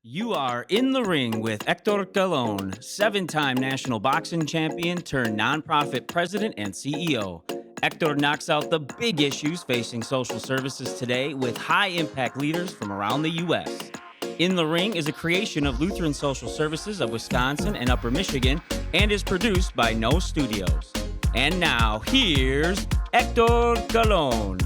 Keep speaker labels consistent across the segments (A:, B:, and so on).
A: You are in the ring with Hector Colon, 7-time national boxing champion turned nonprofit president and CEO. Hector knocks out the big issues facing social services today with high-impact leaders from around the U.S. In the Ring is a creation of Lutheran Social Services of Wisconsin and Upper Michigan and is produced by No Studios. And now, here's Hector Colon.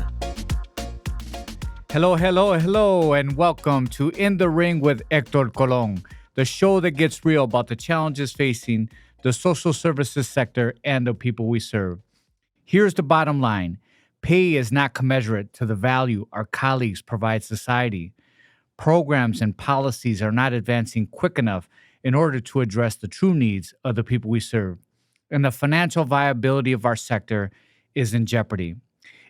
B: Hello, and welcome to In the Ring with Hector Colon, the show that gets real about the challenges facing the social services sector and the people we serve. Here's the bottom line. Pay is not commensurate to the value our colleagues provide society. Programs and policies are not advancing quick enough in order to address the true needs of the people we serve. And the financial viability of our sector is in jeopardy.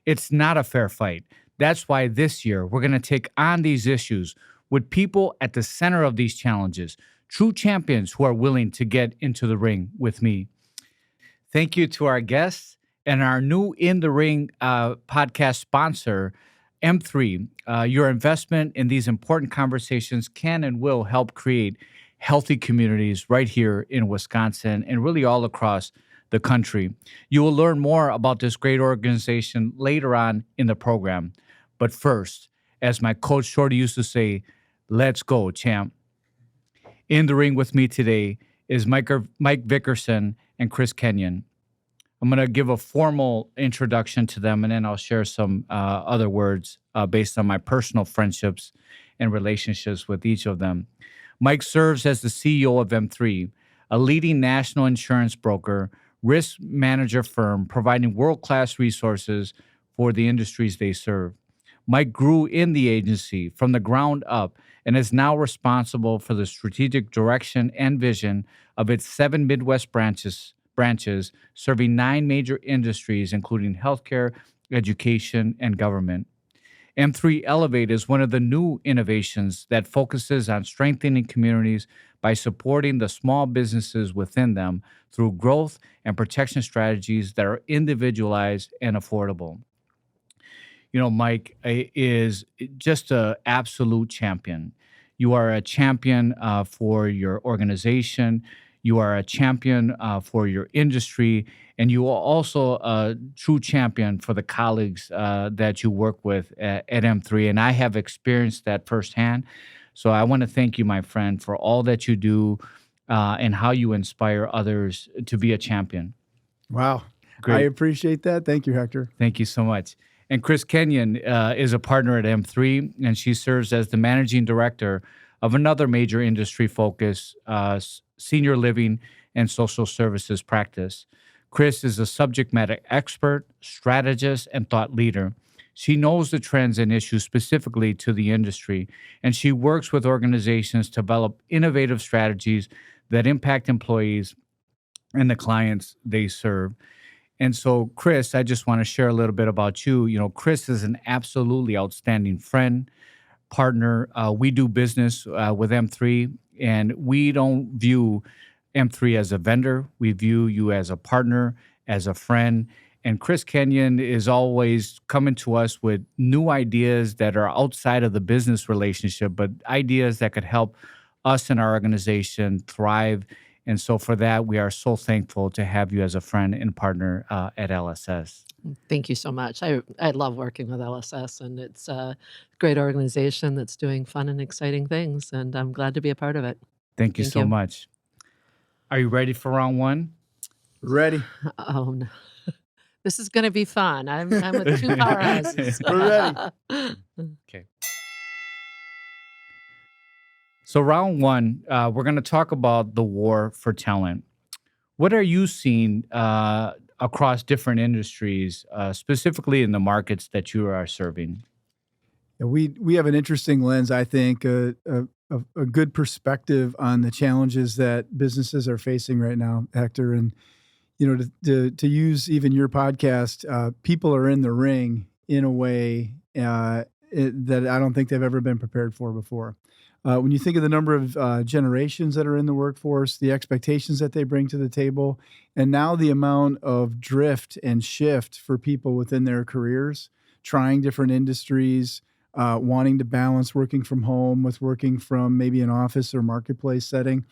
B: It's not a fair fight. That's why this year we're going to take on these issues with people at the center of these challenges, true champions who are willing to get into the ring with me. Thank you to our guests and our new In the Ring podcast sponsor, M3. Your investment in these important conversations can and will help create healthy communities right here in Wisconsin and really all across the country. You will learn more about this great organization later on in the program. But first, as my coach Shorty used to say, let's go, champ. In the ring with me today is Mike Victorson and Chris Kenyon. I'm going to give a formal introduction to them, and then I'll share some other words based on my personal friendships and relationships with each of them. Mike serves as the CEO of M3, a leading national insurance broker, risk manager firm providing world-class resources for the industries they serve. Mike grew in the agency from the ground up and is now responsible for the strategic direction and vision of its 7 Midwest branches serving 9 major industries, including healthcare, education, and government. M3 Elevate is one of the new innovations that focuses on strengthening communities by supporting the small businesses within them through growth and protection strategies that are individualized and affordable. You know, Mike is just an absolute champion. You are a champion for your organization. You are a champion for your industry. And you are also a true champion for the colleagues that you work with at M3. And I have experienced that firsthand. So I want to thank you, my friend, for all that you do and how you inspire others to be a champion.
C: Wow.
B: Great.
C: I appreciate that. Thank you, Hector.
B: Thank you so much. And Chris Kenyon is a partner at M3, and she serves as the managing director of another major industry focus, senior living and social services practice. Chris is a subject matter expert, strategist, and thought leader. She knows the trends and issues specifically to the industry, and she works with organizations to develop innovative strategies that impact employees and the clients they serve. And so, Chris, I just want to share a little bit about you. You know, Chris is an absolutely outstanding friend, partner. We do business with M3, and we don't view M3 as a vendor. We view you as a partner, as a friend. And Chris Kenyon is always coming to us with new ideas that are outside of the business relationship, but ideas that could help us and our organization thrive. And so for that, we are so thankful to have you as a friend and partner at LSS.
D: Thank you so much. I love working with LSS, and it's a great organization that's doing fun and exciting things, and I'm glad to be a part of it.
B: Thank you so much. Are you ready for round one?
C: Ready.
D: Oh, no. This is going to be fun. I'm with 2 powerhouses.
C: We're ready.
B: Okay. So round one, we're going to talk about the war for talent. What are you seeing across different industries, specifically in the markets that you are serving?
C: Yeah, we have an interesting lens, I think, a good perspective on the challenges that businesses are facing right now, Hector. And, you know, to use even your podcast, people are in the ring in a way that I don't think they've ever been prepared for before. When you think of the number of generations that are in the workforce, the expectations that they bring to the table, and now the amount of drift and shift for people within their careers, trying different industries, wanting to balance working from home with working from maybe an office or marketplace setting.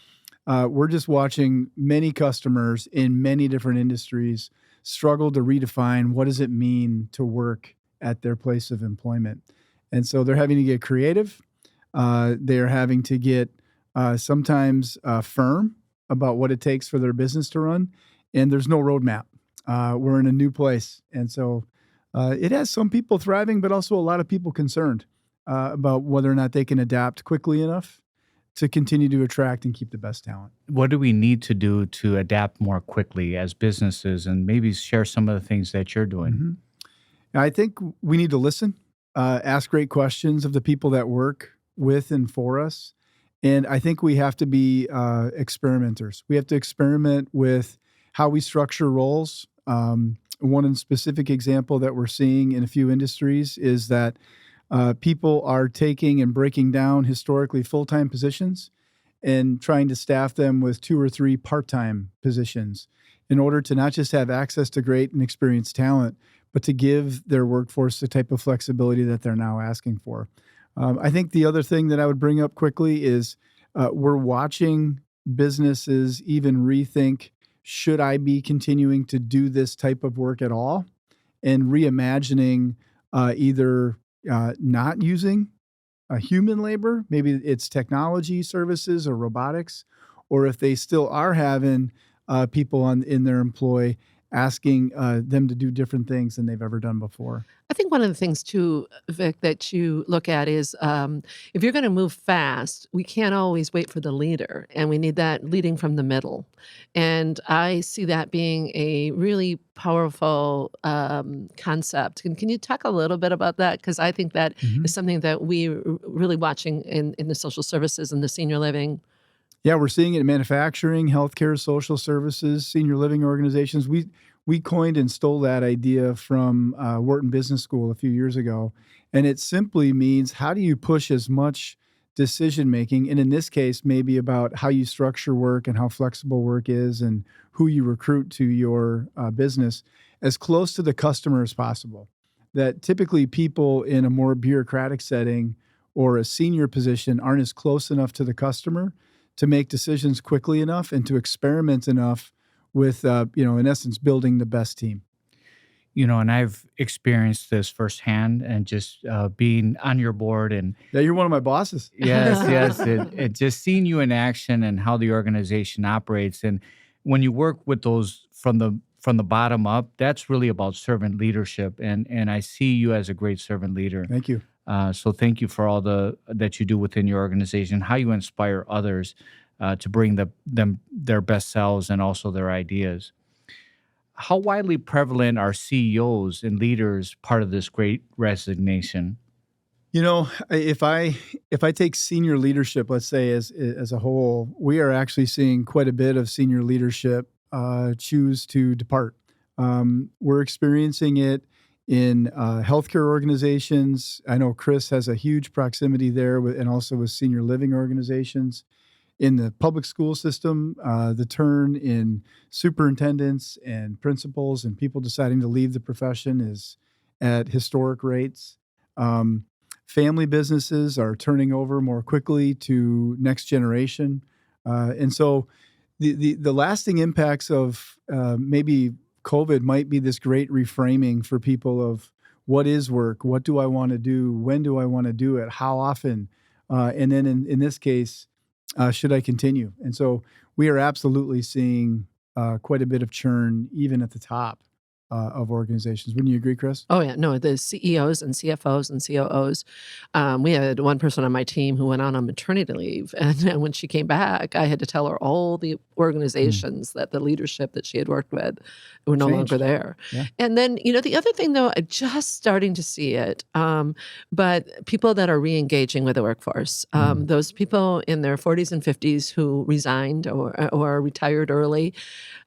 C: We're just watching many customers in many different industries struggle to redefine what does it mean to work at their place of employment. And so they're having to get creative. They're having to get sometimes firm about what it takes for their business to run. And there's no roadmap. We're in a new place. And so it has some people thriving, but also a lot of people concerned about whether or not they can adapt quickly enough to continue to attract and keep the best talent.
B: What do we need to do to adapt more quickly as businesses, and maybe share some of the things that you're doing?
C: Mm-hmm. I think we need to listen, ask great questions of the people that work with and for us. And I think we have to be experimenters. We have to experiment with how we structure roles. One specific example that we're seeing in a few industries is that people are taking and breaking down historically full-time positions and trying to staff them with 2 or 3 part-time positions in order to not just have access to great and experienced talent, but to give their workforce the type of flexibility that they're now asking for. I think the other thing that I would bring up quickly is we're watching businesses even rethink, should I be continuing to do this type of work at all? And reimagining either not using human labor, maybe it's technology services or robotics, or if they still are having people in their employ asking them to do different things than they've ever done before.
D: I think one of the things too, Vic, that you look at is if you're going to move fast, we can't always wait for the leader, and we need that leading from the middle. And I see that being a really powerful concept. Can you talk a little bit about that? Because I think that
C: Mhm.
D: is something that we're really watching in the social services and the senior living.
C: Yeah, we're seeing it in manufacturing, healthcare, social services, senior living organizations. We coined and stole that idea from Wharton Business School a few years ago, and it simply means how do you push as much decision making, and in this case, maybe about how you structure work and how flexible work is, and who you recruit to your business, as close to the customer as possible. That typically people in a more bureaucratic setting or a senior position aren't as close enough to the customer to make decisions quickly enough and to experiment enough with, in essence, building the best team.
B: And I've experienced this firsthand, and just being on your board, and
C: Yeah, you're one of my bosses.
B: yes, it just seeing you in action and how the organization operates. And when you work with those from the bottom up, that's really about servant leadership. And I see you as a great servant leader.
C: Thank you.
B: So thank you for all that you do within your organization, how you inspire others to bring them their best selves and also their ideas. How widely prevalent are CEOs and leaders part of this great resignation?
C: If I take senior leadership, let's say as a whole, we are actually seeing quite a bit of senior leadership choose to depart. We're experiencing it in healthcare organizations. I know Chris has a huge proximity there, and also with senior living organizations. In the public school system, the turn in superintendents and principals and people deciding to leave the profession is at historic rates. Family businesses are turning over more quickly to next generation. And so the lasting impacts of maybe COVID might be this great reframing for people of what is work, what do I want to do, when do I want to do it, how often, and then in this case, should I continue? And so we are absolutely seeing quite a bit of churn even at the top of organizations. Wouldn't you agree, Chris?
D: Oh yeah, no, the CEOs and CFOs and COOs. We had one person on my team who went on maternity leave, and when she came back, I had to tell her all the organizations that the leadership that she had worked with were no longer
C: Changed.
D: there.
C: Yeah.
D: And then, the other thing though, I'm just starting to see it, but people that are re-engaging with the workforce, those people in their 40s and 50s who resigned or retired early,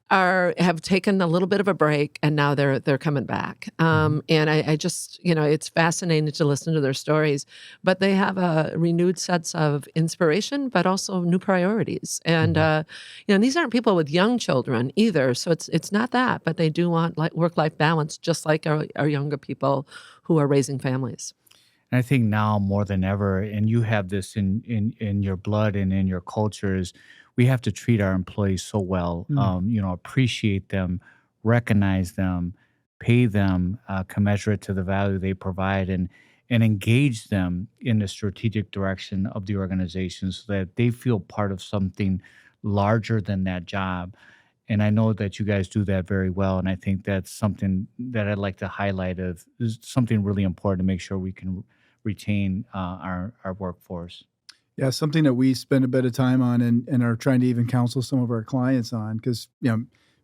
D: have taken a little bit of a break, and now they're coming back. And I just, it's fascinating to listen to their stories, but they have a renewed sense of inspiration, but also new priorities. And these aren't people with young children either, so it's not that, but they do want work-life balance, just like our younger people who are raising families.
B: And I think now more than ever, and you have this in your blood and in your cultures, we have to treat our employees so well. Appreciate them, recognize them, pay them commensurate to the value they provide, and engage them in the strategic direction of the organization so that they feel part of something larger than that job. And I know that you guys do that very well. And I think that's something that I'd like to highlight of is something really important to make sure we can retain our workforce.
C: Yeah, something that we spend a bit of time on and are trying to even counsel some of our clients on because,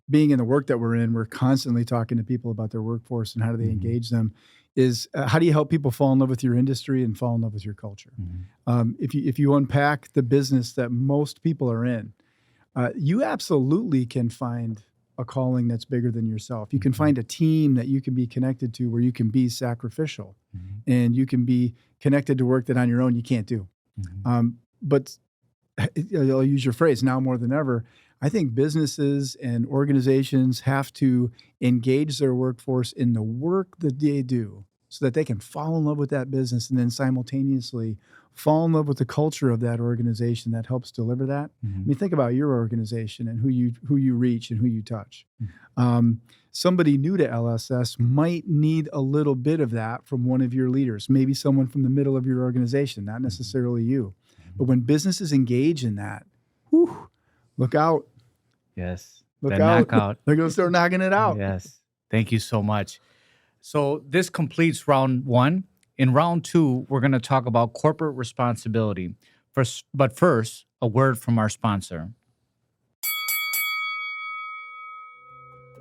C: being in the work that we're in, we're constantly talking to people about their workforce and how do they engage them is how do you help people fall in love with your industry and fall in love with your culture? If you unpack the business that most people are in, you absolutely can find a calling that's bigger than yourself. You can find a team that you can be connected to where you can be sacrificial and you can be connected to work that on your own you can't do. But I'll use your phrase, now more than ever, I think businesses and organizations have to engage their workforce in the work that they do so that they can fall in love with that business and then simultaneously fall in love with the culture of that organization that helps deliver that. I mean, think about your organization and who you reach and who you touch. Somebody new to LSS might need a little bit of that from one of your leaders, maybe someone from the middle of your organization, not necessarily you. But when businesses engage in that, look out.
B: Yes.
C: Look
B: The
C: out.
B: knockout.
C: They're going to start knocking it out.
B: Yes. Thank you so much. So this completes round one. In round two, we're going to talk about corporate responsibility. But first, a word from our sponsor.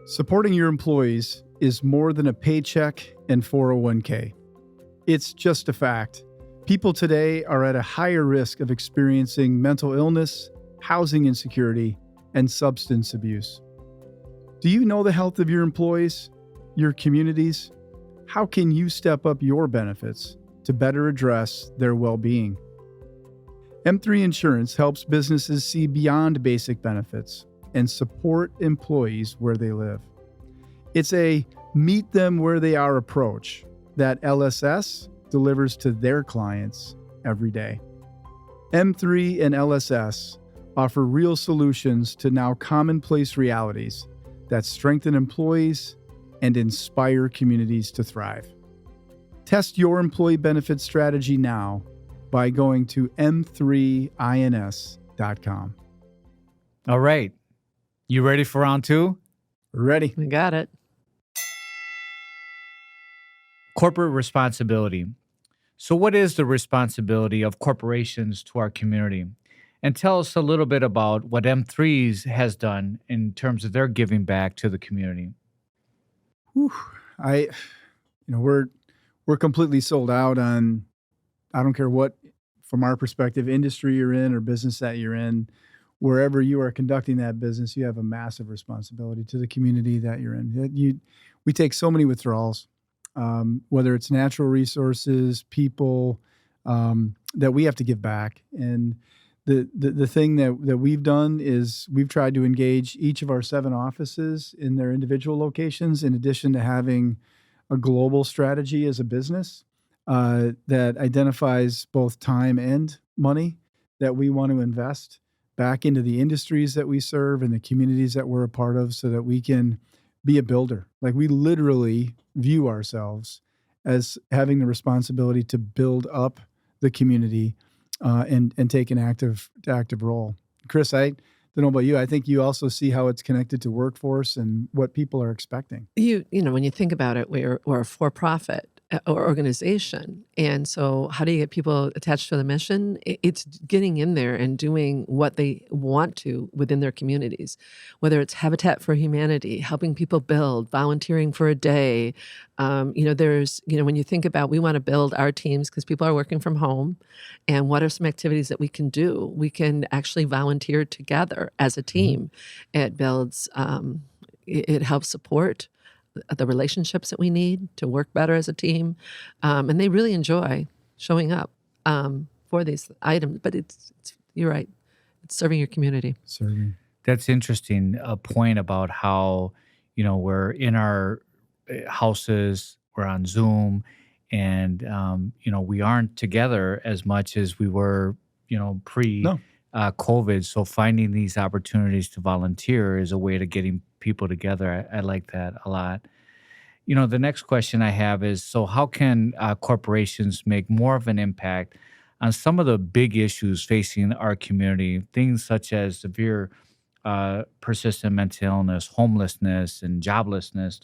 C: Supporting your employees is more than a paycheck and 401k. It's just a fact. People today are at a higher risk of experiencing mental illness, housing insecurity, and substance abuse. Do you know the health of your employees, your communities? How can you step up your benefits to better address their well-being? M3 Insurance helps businesses see beyond basic benefits and support employees where they live. It's a meet them where they are approach that LSS delivers to their clients every day. M3 and LSS offer real solutions to now commonplace realities that strengthen employees and inspire communities to thrive. Test your employee benefit strategy now by going to m3ins.com.
B: All right. You ready for round two?
C: Ready?
D: We got it.
B: Corporate responsibility. So what is the responsibility of corporations to our community? And tell us a little bit about what M3s has done in terms of their giving back to the community.
C: We're completely sold out on, I don't care what, from our perspective, industry you're in or business that you're in, wherever you are conducting that business, you have a massive responsibility to the community that you're in. We take so many withdrawals, whether it's natural resources, people, that we have to give back. And the thing that we've done is we've tried to engage each of our 7 offices in their individual locations, in addition to having a global strategy as a business that identifies both time and money that we want to invest back into the industries that we serve and the communities that we're a part of so that we can be a builder. Like, we literally view ourselves as having the responsibility to build up the community and take an active role. Chris, I don't know about you. I think you also see how it's connected to workforce and what people are expecting.
D: When you think about it, we're a for-profit or organization. And so how do you get people attached to the mission? It's getting in there and doing what they want to within their communities, whether it's Habitat for Humanity, helping people build, volunteering for a day. When you think about, we want to build our teams because people are working from home. And what are some activities that we can do? We can actually volunteer together as a team. It builds, it helps support the relationships that we need to work better as a team. And they really enjoy showing up for these items. But it's you're right. It's serving your community.
C: Serving.
B: That's interesting. A point about how, we're in our houses, we're on Zoom, and we aren't together as much as we were, pre
C: No.
B: COVID. So finding these opportunities to volunteer is a way to getting people together. I like that a lot. The next question I have is, so how can corporations make more of an impact on some of the big issues facing our community, things such as severe persistent mental illness, homelessness, and joblessness,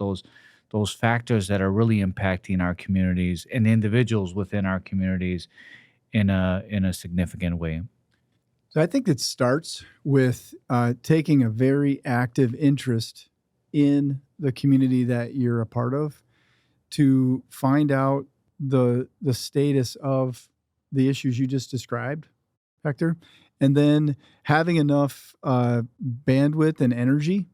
B: those factors that are really impacting our communities and individuals within our communities in a significant way.
C: So I think it starts with taking a very active interest in the community that you're a part of, to find out the status of the issues you just described, Hector, and then having enough bandwidth and energy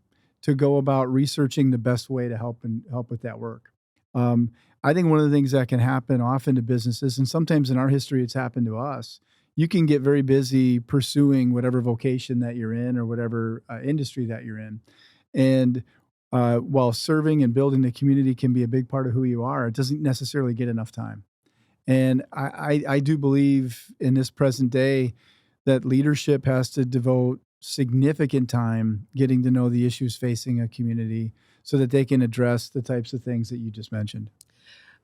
C: to go about researching the best way to help with that work. I think one of the things that can happen often to businesses, and sometimes in our history it's happened to us, you can get very busy pursuing whatever vocation that you're in or whatever industry that you're in. And while serving and building the community can be a big part of who you are, it doesn't necessarily get enough time. And I do believe in this present day that leadership has to devote significant time getting to know the issues facing a community so that they can address the types of things that you just mentioned.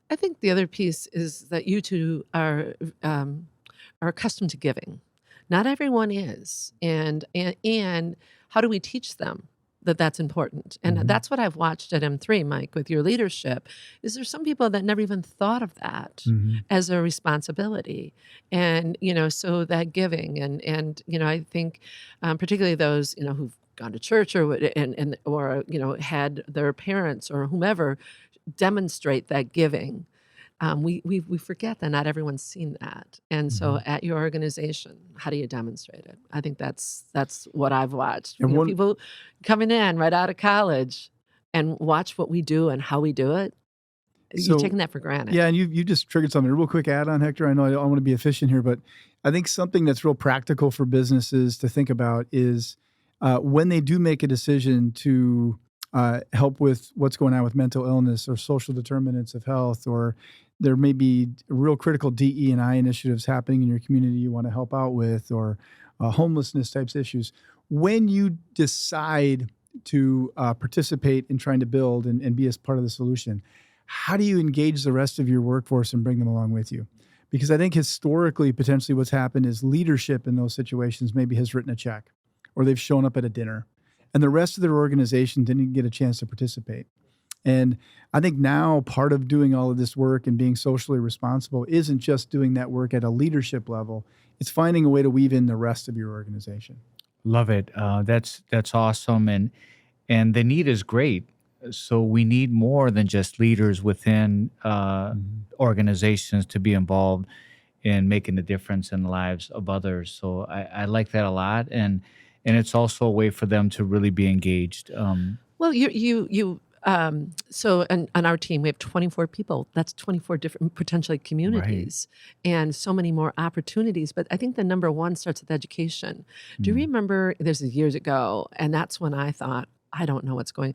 D: I think the other piece is that you two are accustomed to giving. Not everyone is, and how do we teach them that that's important? And that's what I've watched at M3, Mike, with your leadership. Is there some people that never even thought of that as a responsibility, and so that giving and I think particularly those who've gone to church or had their parents or whomever demonstrate that giving. We forget that not everyone's seen that, and so at your organization, how do you demonstrate it? I think that's what I've watched.
C: And
D: People coming in right out of college and watch what we do and how we do it. You're taking that for granted.
C: Yeah, and you just triggered something. A real quick add on, Hector. I know I want to be efficient here, but I think something that's real practical for businesses to think about is when they do make a decision to help with what's going on with mental illness or social determinants of health, or there may be real critical DE&I initiatives happening in your community you want to help out with, or homelessness types issues. When you decide to participate in trying to build and be as part of the solution, how do you engage the rest of your workforce and bring them along with you? Because I think historically, potentially what's happened is leadership in those situations maybe has written a check, or they've shown up at a dinner, and the rest of their organization didn't get a chance to participate. And I think now part of doing all of this work and being socially responsible isn't just doing that work at a leadership level. It's finding a way to weave in the rest of your organization.
B: Love it. That's awesome, and the need is great. So we need more than just leaders within organizations to be involved in making a difference in the lives of others. So I like that a lot, and it's also a way for them to really be engaged.
D: Well, so on our team, we have 24 people. That's 24 different potentially communities and so many more opportunities. But I think the number one starts with education. Do you remember, this is years ago, and that's when I thought, I don't know what's going,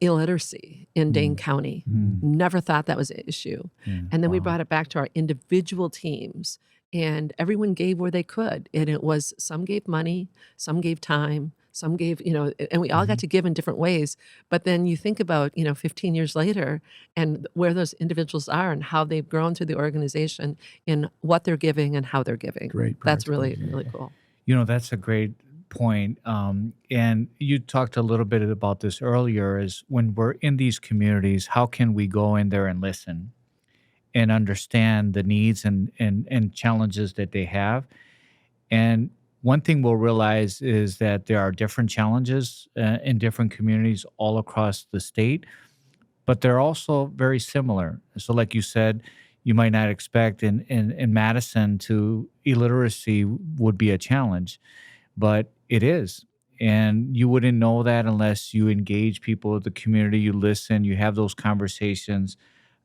D: illiteracy in Dane County. Never thought that was an issue. And then we brought it back to our individual teams, and everyone gave where they could. And it was, some gave money, some gave time, some gave, and we all got to give in different ways. But then you think about, 15 years later and where those individuals are and how they've grown through the organization in what they're giving and how they're giving.
C: Great.
D: That's really, really cool.
B: That's a great point. And you talked a little bit about this earlier, is when we're in these communities, how can we go in there and listen and understand the needs and challenges that they have? And one thing we'll realize is that there are different challenges in different communities all across the state, but they're also very similar. So like you said, you might not expect in Madison to illiteracy would be a challenge, but it is. And you wouldn't know that unless you engage people in the community, you listen, you have those conversations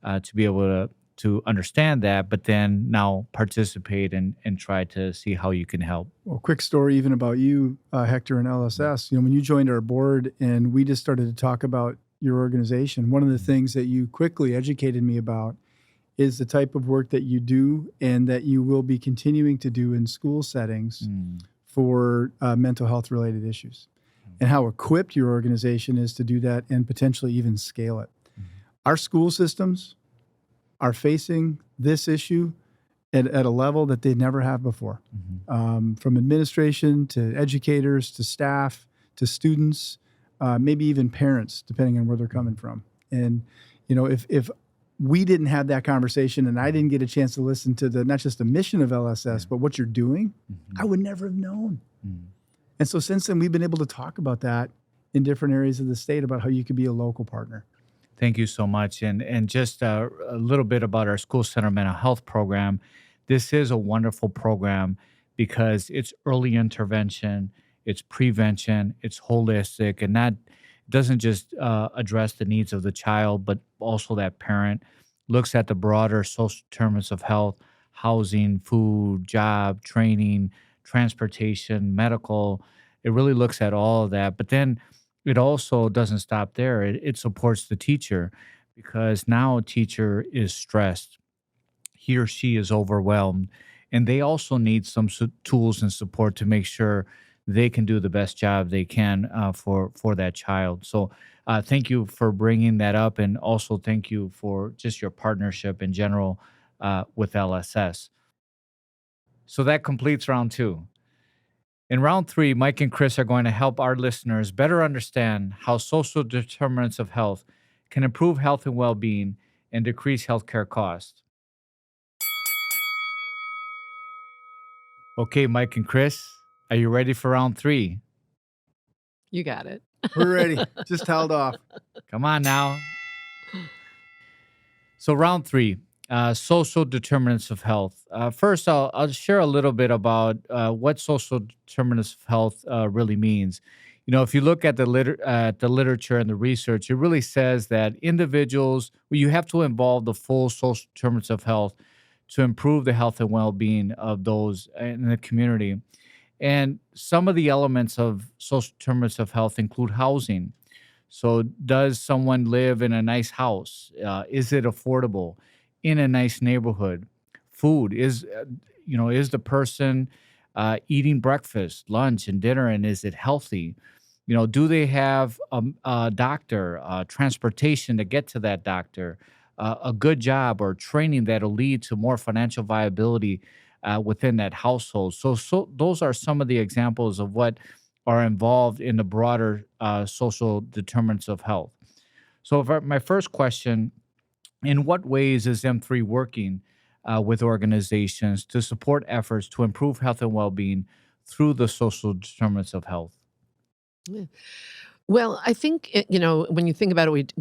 B: to be able to understand that, but then now participate and try to see how you can help.
C: Well, quick story even about you, Hector, and LSS. When you joined our board and we just started to talk about your organization, one of the things that you quickly educated me about is the type of work that you do and that you will be continuing to do in school settings for mental health related issues, and how equipped your organization is to do that and potentially even scale it. Our school systems are facing this issue at a level that they never have before, from administration to educators to staff to students, maybe even parents, depending on where they're coming from. And, if we didn't have that conversation and I didn't get a chance to listen to not just the mission of LSS, but what you're doing, I would never have known. And so since then, we've been able to talk about that in different areas of the state about how you could be a local partner.
B: Thank you so much. And just a little bit about our school center mental health program. This is a wonderful program because it's early intervention, it's prevention, it's holistic, and that doesn't just address the needs of the child, but also that parent. Looks at the broader social determinants of health, housing, food, job, training, transportation, medical. It really looks at all of that. But then it also doesn't stop there. It supports the teacher because now a teacher is stressed. He or she is overwhelmed. And they also need some tools and support to make sure they can do the best job they can for that child. So thank you for bringing that up. And also thank you for just your partnership in general with LSS. So that completes round 2. In round 3, Mike and Chris are going to help our listeners better understand how social determinants of health can improve health and well-being and decrease healthcare costs. Okay, Mike and Chris, are you ready for round 3?
D: You got it.
C: We're ready. Just held off.
B: Come on now. So round 3, social determinants of health. First, I'll share a little bit about what social determinants of health really means. If you look at the literature and the research, it really says that individuals, you have to involve the full social determinants of health to improve the health and well-being of those in the community. And some of the elements of social determinants of health include housing. So does someone live in a nice house? Is it affordable? In a nice neighborhood? Food is the person eating breakfast, lunch, and dinner, and is it healthy? Do they have a doctor, transportation to get to that doctor, a good job or training that'll lead to more financial viability within that household? So those are some of the examples of what are involved in the broader social determinants of health. So my first question, in what ways is M3 working with organizations to support efforts to improve health and well-being through the social determinants of health?
D: Yeah. Well, I think when you think about it,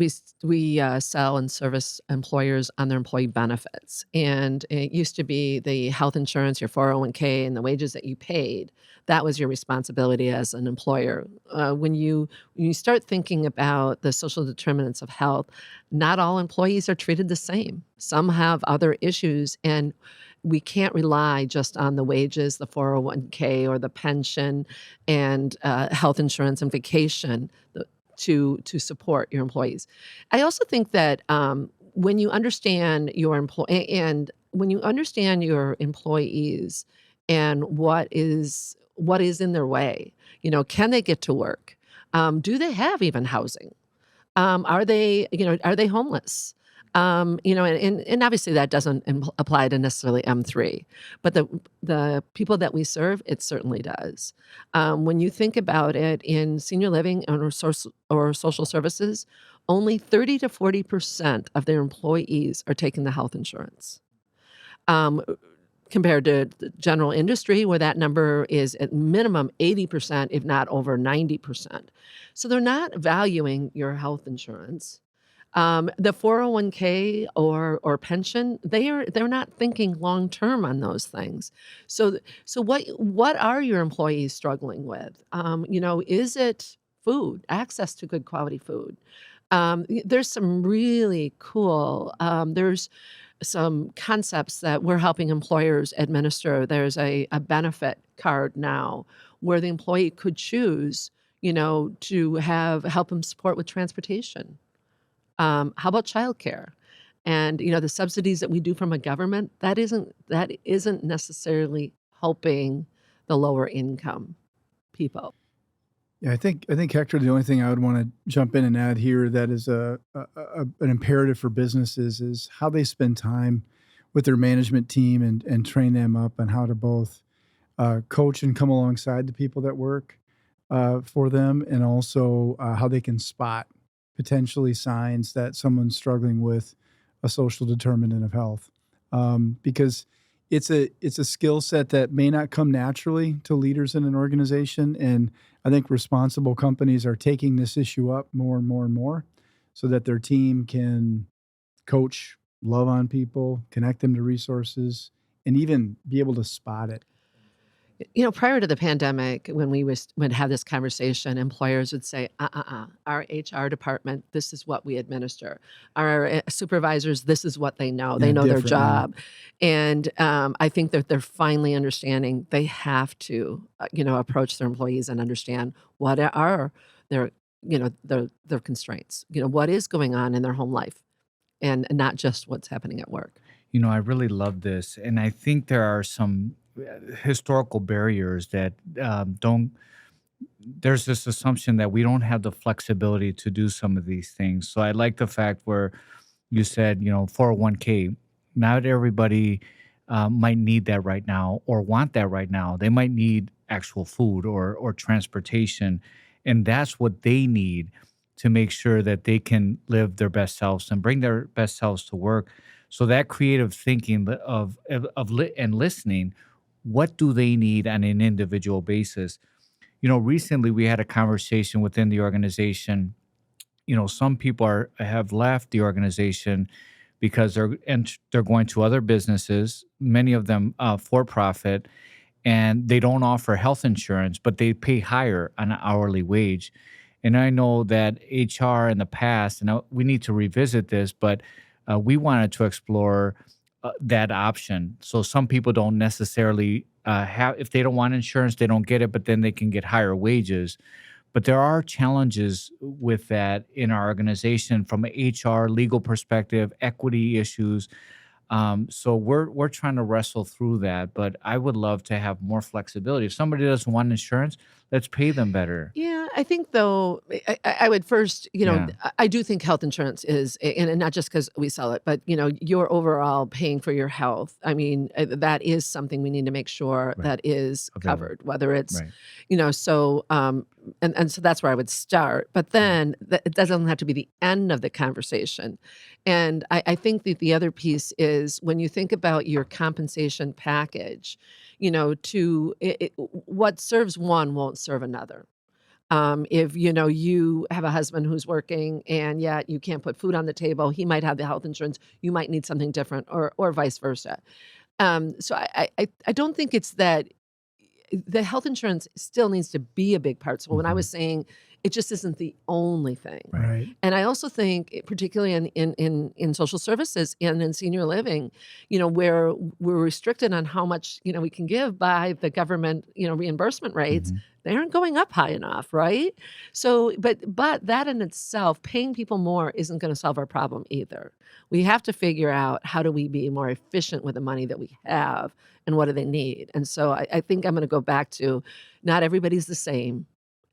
D: we sell and service employers on their employee benefits, and it used to be the health insurance, your 401k, and the wages that you paid. That was your responsibility as an employer. When you start thinking about the social determinants of health, not all employees are treated the same. Some have other issues, and we can't rely just on the wages, the 401k, or the pension, and health insurance and vacation to support your employees. I also think that when you understand your employees and what is in their way, can they get to work? Do they have even housing? Are they homeless? And obviously that doesn't apply to necessarily M3, but the people that we serve, it certainly does. When you think about it in senior living or social services, only 30 to 40% of their employees are taking the health insurance. Compared to the general industry, where that number is at minimum 80%, if not over 90%. So they're not valuing your health insurance. The 401k or pension, they're not thinking long term on those things. So what are your employees struggling with? Is it food, access to good quality food? There's some really cool. There's some concepts that we're helping employers administer. There's a benefit card now where the employee could choose, to help them support with transportation. How about childcare? And the subsidies that we do from a government, that isn't necessarily helping the lower income people.
C: Yeah, I think Hector, the only thing I would want to jump in and add here that is an imperative for businesses is how they spend time with their management team and train them up on how to both coach and come alongside the people that work for them, and also how they can spot potentially signs that someone's struggling with a social determinant of health, because it's a skill set that may not come naturally to leaders in an organization. And I think responsible companies are taking this issue up more and more and more so that their team can coach, love on people, connect them to resources, and even be able to spot it.
D: Prior to the pandemic, when we would have this conversation, employers would say, our HR department, this is what we administer. Our supervisors, this is what they know. They
C: Yeah,
D: know their
C: different now.
D: job. And I think that they're finally understanding they have to, approach their employees and understand what are their, their constraints. What is going on in their home life, and not just what's happening at work.
B: I really love this. And I think there are some historical barriers that there's this assumption that we don't have the flexibility to do some of these things. So I like the fact where you said, 401k, not everybody might need that right now or want that right now. They might need actual food or transportation. And that's what they need to make sure that they can live their best selves and bring their best selves to work. So that creative thinking and listening, what do they need on an individual basis? Recently we had a conversation within the organization. Some people have left the organization because they're going to other businesses, many of them for profit, and they don't offer health insurance, but they pay higher on an hourly wage. And I know that HR in the past, and we need to revisit this, but we wanted to explore that option. So some people don't necessarily if they don't want insurance, they don't get it, but then they can get higher wages. But there are challenges with that in our organization from an HR legal perspective, equity issues. So we're trying to wrestle through that, but I would love to have more flexibility. If somebody doesn't want insurance, let's pay them better.
D: Yeah, I think though, I would first,
B: Yeah.
D: I do think health insurance is, and not just because we sell it, but you're overall paying for your health. I mean, that is something we need to make sure
B: Right.
D: that is
B: Available.
D: covered, whether it's,
B: Right.
D: so, and so that's where I would start. But then it doesn't have to be the end of the conversation. And I think that the other piece is when you think about your compensation package, what serves one won't serve another. If you have a husband who's working and yet you can't put food on the table, he might have the health insurance. You might need something different, or vice versa. So I don't think it's that the health insurance still needs to be a big part. So when I was saying it just isn't the only thing.
C: Right.
D: And I also think, particularly in social services and in senior living, where we're restricted on how much we can give by the government, reimbursement rates, they aren't going up high enough, right? So, but that in itself, paying people more isn't going to solve our problem either. We have to figure out how do we be more efficient with the money that we have, and what do they need. And so I think I'm going to go back to not everybody's the same.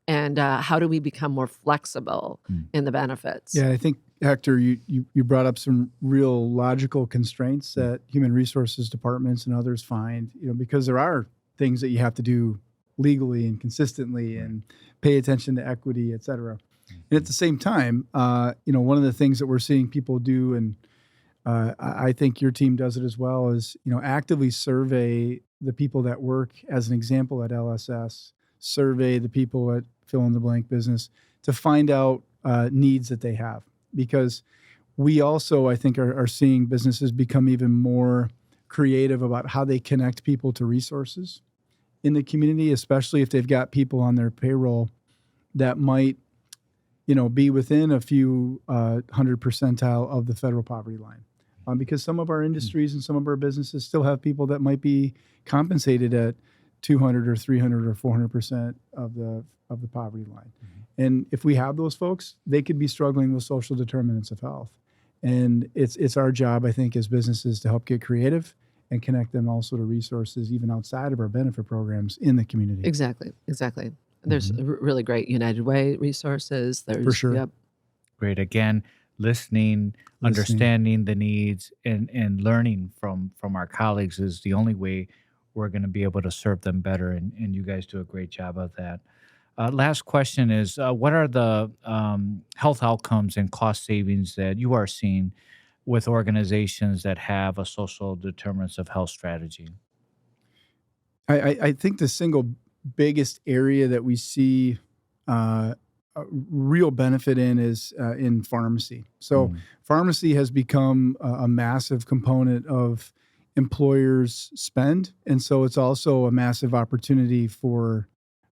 D: And how do we become more flexible in the benefits?
C: Yeah, I think, Hector, you brought up some real logical constraints that human resources departments and others find, because there are things that you have to do legally and consistently and pay attention to equity, et cetera. And at the same time, one of the things that we're seeing people do, and I think your team does it as well, is, actively survey the people that work, as an example, at LSS, survey the people at fill in the blank business to find out needs that they have. Because we also, I think, are seeing businesses become even more creative about how they connect people to resources in the community, especially if they've got people on their payroll that might, be within a few 100 percentile of the federal poverty line. Because some of our industries and some of our businesses still have people that might be compensated at 200 or 300 or 400% of the poverty line. And if we have those folks, they could be struggling with social determinants of health. And it's our job, I think, as businesses to help get creative and connect them also to resources even outside of our benefit programs in the community.
D: Exactly. There's really great United Way resources.
C: For sure.
D: Yep.
B: Great. Again, listening, understanding the needs, and learning from our colleagues is the only way we're going to be able to serve them better. And you guys do a great job of that. Last question is, what are the health outcomes and cost savings that you are seeing with organizations that have a social determinants of health strategy?
C: I think the single biggest area that we see a real benefit in is in pharmacy. So pharmacy has become a massive component of employers' spend. And so it's also a massive opportunity for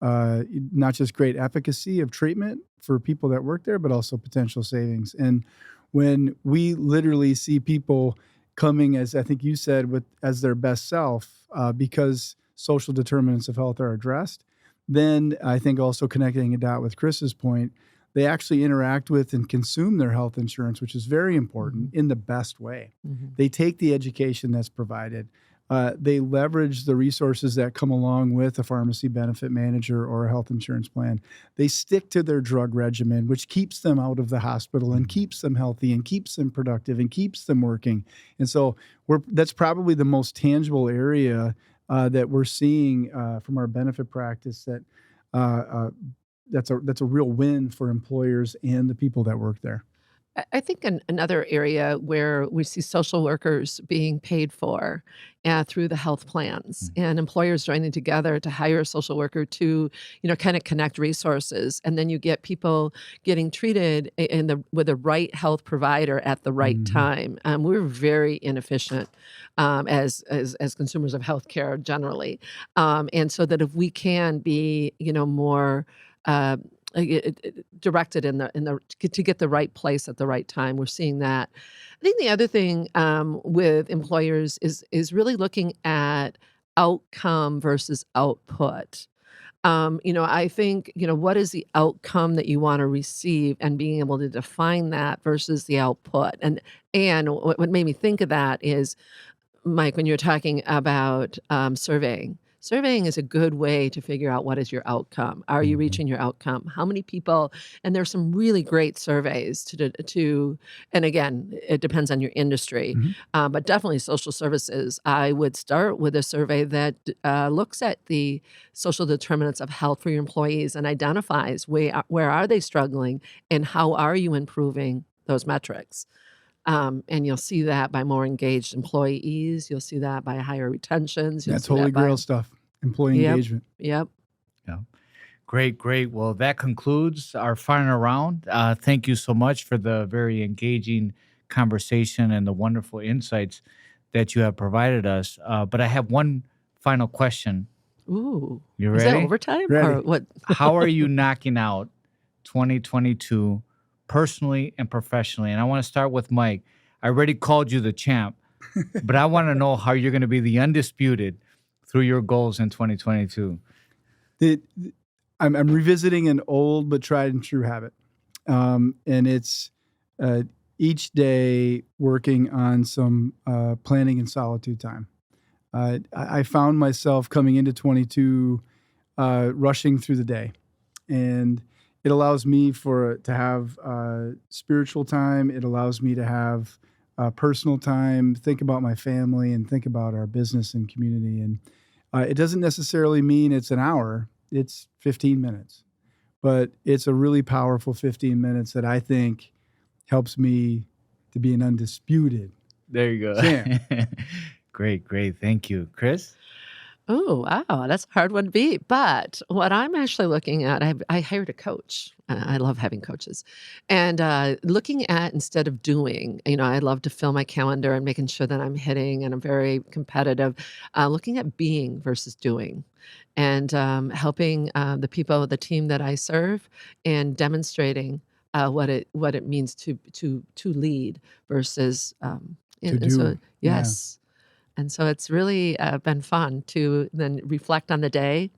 C: not just great efficacy of treatment for people that work there, but also potential savings. And when we literally see people coming, as I think you said, as their best self, because social determinants of health are addressed, then I think also connecting a dot with Chris's point, they actually interact with and consume their health insurance, which is very important, in the best way. They take the education that's provided. They leverage the resources that come along with a pharmacy benefit manager or a health insurance plan. They stick to their drug regimen, which keeps them out of the hospital and keeps them healthy and keeps them productive and keeps them working. And so that's probably the most tangible area that we're seeing from our benefit practice that's a real win for employers and the people that work there.
D: I think another area where we see social workers being paid for through the health plans and employers joining together to hire a social worker to, kind of connect resources. And then you get people getting treated with the right health provider at the right time. We're very inefficient as consumers of healthcare generally. And so that if we can be, more directed to get the right place at the right time. We're seeing that. I think the other thing with employers is really looking at outcome versus output. I think, what is the outcome that you want to receive and being able to define that versus the output. And what made me think of that is, Mike, when you're talking about surveying. Surveying is a good way to figure out what is your outcome. Are you reaching your outcome? How many people? And there's some really great surveys to and again, it depends on your industry, but definitely social services. I would start with a survey that looks at the social determinants of health for your employees and identifies where are they struggling and how are you improving those metrics. And you'll see that by more engaged employees. You'll see that by higher retentions.
C: That's holy grail stuff, employee engagement.
D: Yep.
B: Yeah. Great. Well, that concludes our final round. Thank you so much for the very engaging conversation and the wonderful insights that you have provided us. But I have one final question.
D: Ooh.
B: You ready?
D: Is that overtime?
C: Ready.
D: Or what?
B: How are you knocking out 2022 personally and professionally? And I want to start with Mike. I already called you the champ, but I want to know how you're going to be the undisputed through your goals in 2022.
C: I'm revisiting an old but tried and true habit. And it's each day working on some planning and solitude time. I found myself coming into 22 rushing through the day. And it allows me to have spiritual time. It allows me to have personal time, think about my family, and think about our business and community. And it doesn't necessarily mean it's an hour. It's 15 minutes. But it's a really powerful 15 minutes that I think helps me to be an undisputed.
B: There you go.
C: champ.
B: Great. Thank you. Chris?
D: Oh, wow. That's a hard one to beat. But what I'm actually looking at, I hired a coach. I love having coaches. And looking at instead of doing, I love to fill my calendar and making sure that I'm hitting and I'm very competitive. Looking at being versus doing and helping the team that I serve and demonstrating what it means to lead versus
C: To
D: and so
C: do.
D: yes. And so it's really been fun to then reflect on the day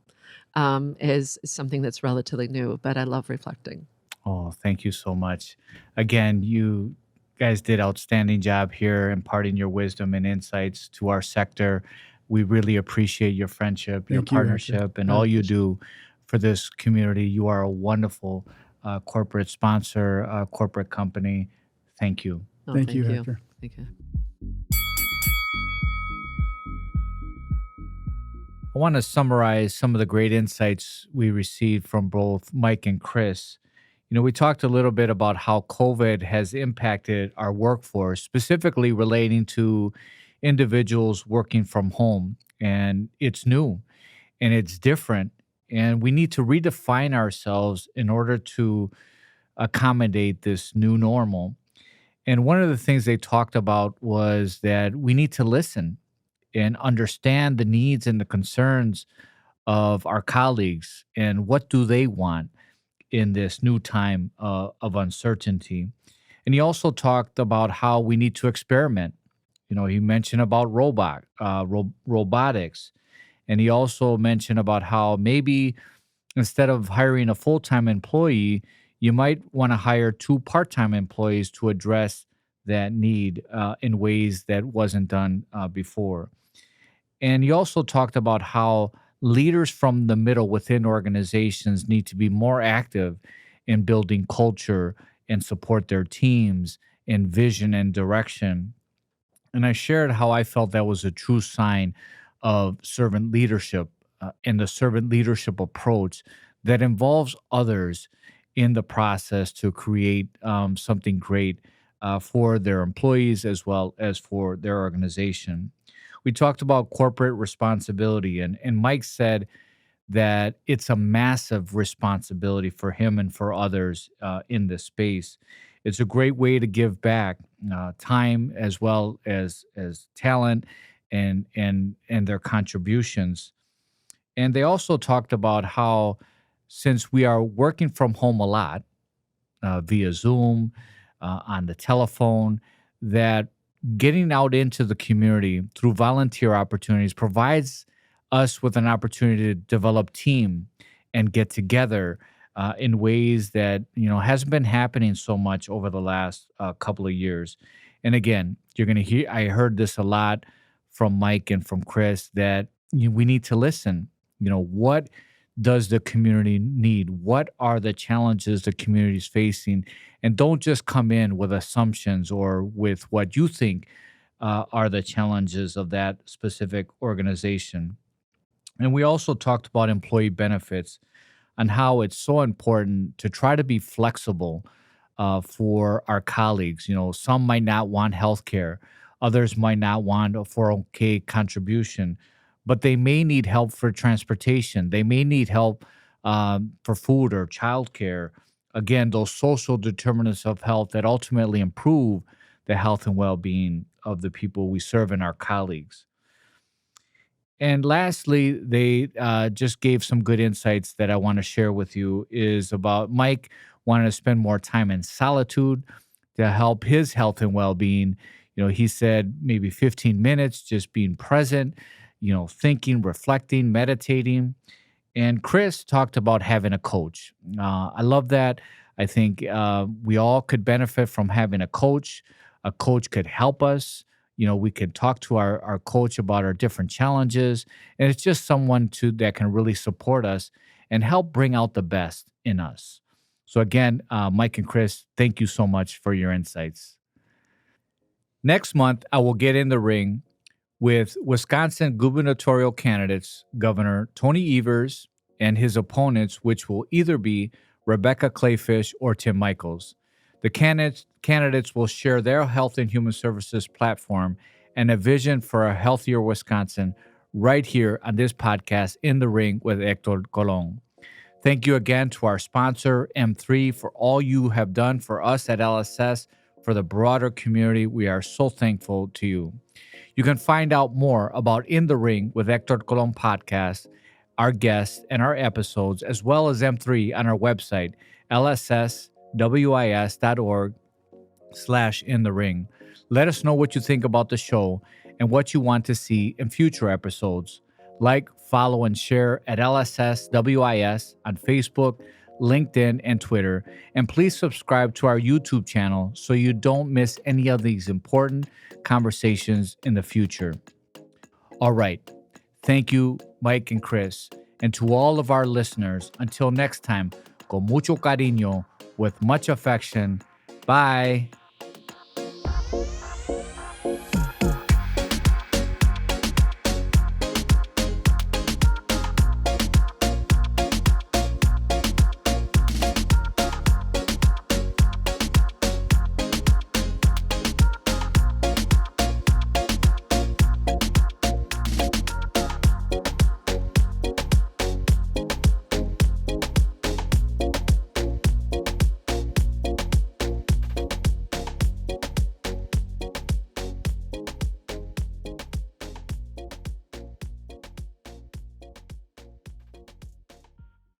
D: is something that's relatively new, but I love reflecting.
B: Oh, thank you so much. Again, you guys did outstanding job here imparting your wisdom and insights to our sector. We really appreciate your friendship, your
C: Thank you, Hector.
B: partnership, and
C: I
B: all you
C: appreciate
B: do for this community. You are a wonderful corporate sponsor, corporate company. Thank you.
D: Oh,
C: Thank you, Hector.
D: Thank you.
B: I want to summarize some of the great insights we received from both Mike and Chris. We talked a little bit about how COVID has impacted our workforce, specifically relating to individuals working from home. And it's new and it's different. And we need to redefine ourselves in order to accommodate this new normal. And one of the things they talked about was that we need to listen and understand the needs and the concerns of our colleagues and what do they want in this new time of uncertainty. And he also talked about how we need to experiment. He mentioned about robotics, and he also mentioned about how maybe instead of hiring a full-time employee, you might want to hire two part-time employees to address that need in ways that wasn't done before. And he also talked about how leaders from the middle within organizations need to be more active in building culture and support their teams in vision and direction. And I shared how I felt that was a true sign of servant leadership and the servant leadership approach that involves others in the process to create something great for their employees as well as for their organization. We talked about corporate responsibility, and Mike said that it's a massive responsibility for him and for others in this space. It's a great way to give back time as well as talent and their contributions. And they also talked about how since we are working from home a lot via Zoom, on the telephone, that getting out into the community through volunteer opportunities provides us with an opportunity to develop team and get together in ways that hasn't been happening so much over the last couple of years. And again, you're going to hear, I heard this a lot from Mike and from Chris, that we need to listen. What does the community need? What are the challenges the community is facing? And don't just come in with assumptions or with what you think are the challenges of that specific organization. And we also talked about employee benefits and how it's so important to try to be flexible for our colleagues. Some might not want health care, others might not want a 401k contribution, but they may need help for transportation. They may need help for food or childcare. Again, those social determinants of health that ultimately improve the health and well-being of the people we serve and our colleagues. And lastly, they just gave some good insights that I want to share with you is about Mike wanting to spend more time in solitude to help his health and well-being. He said maybe 15 minutes, just being present, thinking, reflecting, meditating. And Chris talked about having a coach. I love that. I think we all could benefit from having a coach. A coach could help us. We can talk to our coach about our different challenges. And it's just someone that can really support us and help bring out the best in us. So again, Mike and Chris, thank you so much for your insights. Next month, I will get in the ring with Wisconsin gubernatorial candidates, Governor Tony Evers and his opponents, which will either be Rebecca Clayfish or Tim Michels. The candidates will share their Health and Human Services platform and a vision for a healthier Wisconsin right here on this podcast, In the Ring with Hector Colon. Thank you again to our sponsor, M3, for all you have done for us at LSS, for the broader community. We are so thankful to you. You can find out more about In the Ring with Hector Colon podcast, our guests, and our episodes, as well as M3 on our website, lsswis.org/inthering. Let us know what you think about the show and what you want to see in future episodes. Like, follow, and share at LSSWIS on Facebook. LinkedIn, and Twitter. And please subscribe to our YouTube channel so you don't miss any of these important conversations in the future. All right. Thank you, Mike and Chris. And to all of our listeners, until next time, con mucho cariño, with much affection. Bye.